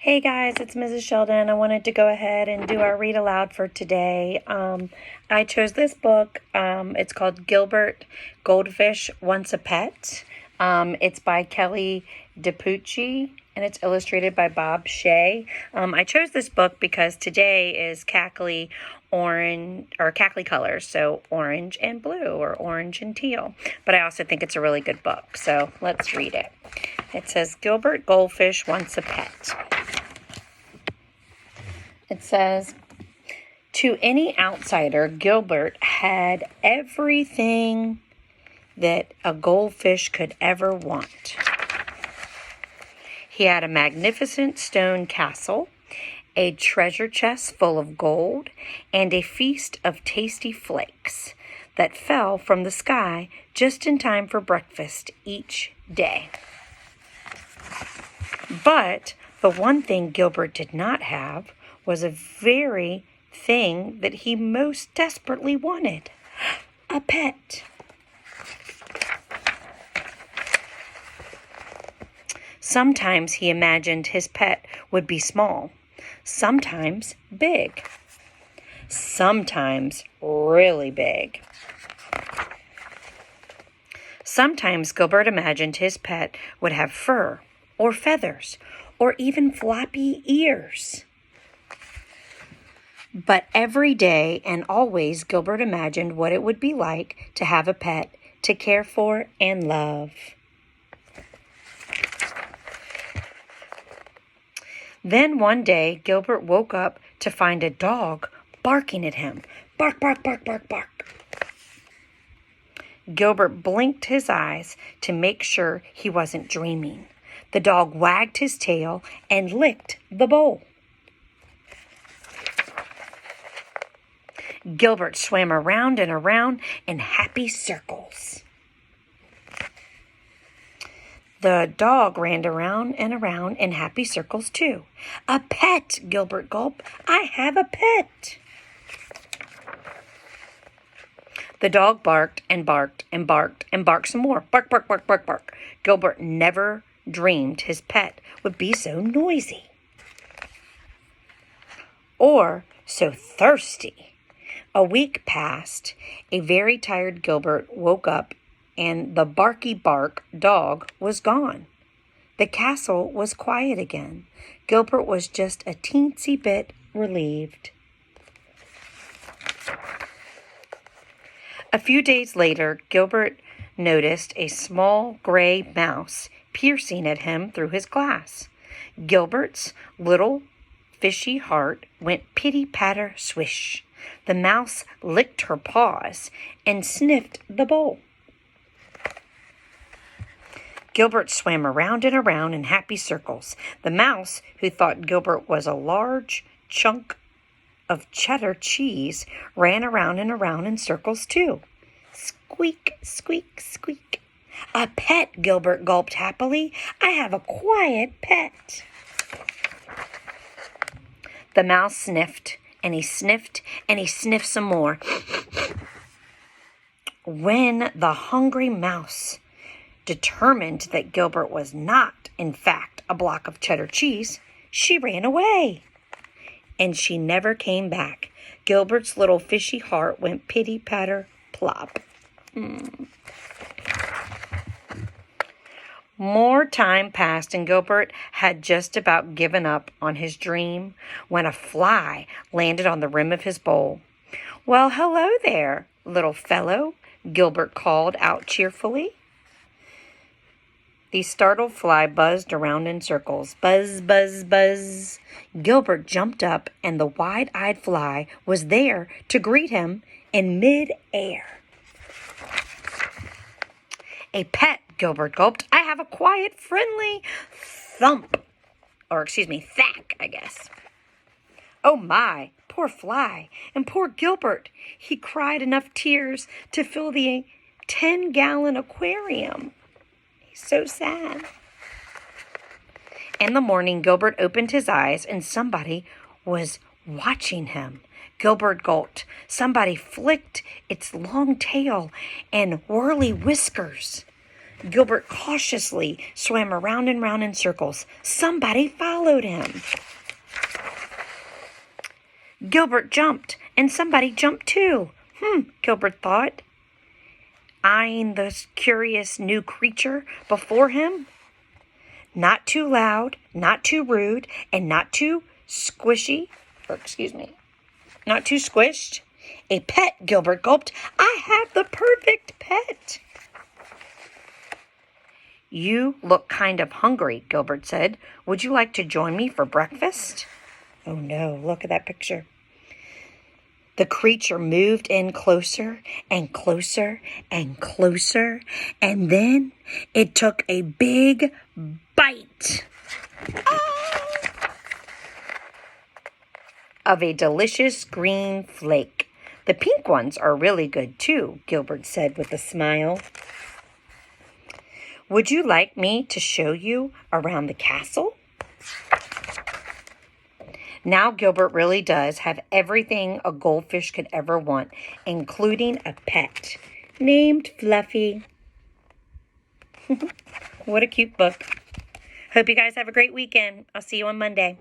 Hey guys, it's Mrs. Sheldon. I wanted to go ahead and do our read aloud for today. I chose this book. It's called Gilbert, Goldfish, Once a Pet. It's by Kelly DiPucchio and it's illustrated by Bob Shea. I chose this book because today is Cackly orange or Cackly colors, so orange and blue or orange and teal. But I also think it's a really good book, so let's read it. It says Gilbert, Goldfish, Once a Pet. It says, to any outsider, Gilbert had everything that a goldfish could ever want. He had a magnificent stone castle, a treasure chest full of gold, and a feast of tasty flakes that fell from the sky just in time for breakfast each day. But the one thing Gilbert did not have was a very thing that he most desperately wanted, a pet. Sometimes he imagined his pet would be small, sometimes big, sometimes really big. Sometimes Gilbert imagined his pet would have fur or feathers or even floppy ears. But every day and always, Gilbert imagined what it would be like to have a pet to care for and love. Then one day, Gilbert woke up to find a dog barking at him. Bark, bark, bark, bark, bark. Gilbert blinked his eyes to make sure he wasn't dreaming. The dog wagged his tail and licked the bowl. Gilbert swam around and around in happy circles. The dog ran around and around in happy circles too. A pet, Gilbert gulped. I have a pet. The dog barked and barked and barked and barked some more. Bark, bark, bark, bark, bark. Gilbert never dreamed his pet would be so noisy or so thirsty. A week passed. A very tired Gilbert woke up and the barky bark dog was gone. The castle was quiet again. Gilbert was just a teensy bit relieved. A few days later, Gilbert noticed a small gray mouse piercing at him through his glass. Gilbert's little fishy heart went pitty-patter swish. The mouse licked her paws and sniffed the bowl. Gilbert swam around and around in happy circles. The mouse, who thought Gilbert was a large chunk of cheddar cheese, ran around and around in circles too. Squeak, squeak, squeak. A pet, Gilbert gulped happily. I have a quiet pet. The mouse sniffed, and he sniffed, and he sniffed some more. When the hungry mouse determined that Gilbert was not, in fact, a block of cheddar cheese, she ran away. And she never came back. Gilbert's little fishy heart went pitty-patter plop. More time passed, and Gilbert had just about given up on his dream when a fly landed on the rim of his bowl. Well, hello there, little fellow, Gilbert called out cheerfully. The startled fly buzzed around in circles. Buzz, buzz, buzz. Gilbert jumped up, and the wide-eyed fly was there to greet him in mid-air. A pet, Gilbert gulped. I have a quiet, friendly thump. Thack, I guess. Oh my, poor fly, and poor Gilbert. He cried enough tears to fill the 10-gallon aquarium. He's so sad. In the morning, Gilbert opened his eyes, and somebody was watching him. Gilbert gulped. Somebody flicked its long tail and whirly whiskers. Gilbert cautiously swam around and round in circles. Somebody followed him. Gilbert jumped, and somebody jumped too. Gilbert thought, eyeing the curious new creature before him. Not too loud, not too rude, and not too not too squished. A pet, Gilbert gulped. I have the perfect pet. You look kind of hungry, Gilbert said. Would you like to join me for breakfast? Oh no, look at that picture. The creature moved in closer and closer and closer, and then it took a big bite of a delicious green flake. The pink ones are really good too, Gilbert said with a smile. Would you like me to show you around the castle? Now Gilbert really does have everything a goldfish could ever want, including a pet named Fluffy. What a cute book. Hope you guys have a great weekend. I'll see you on Monday.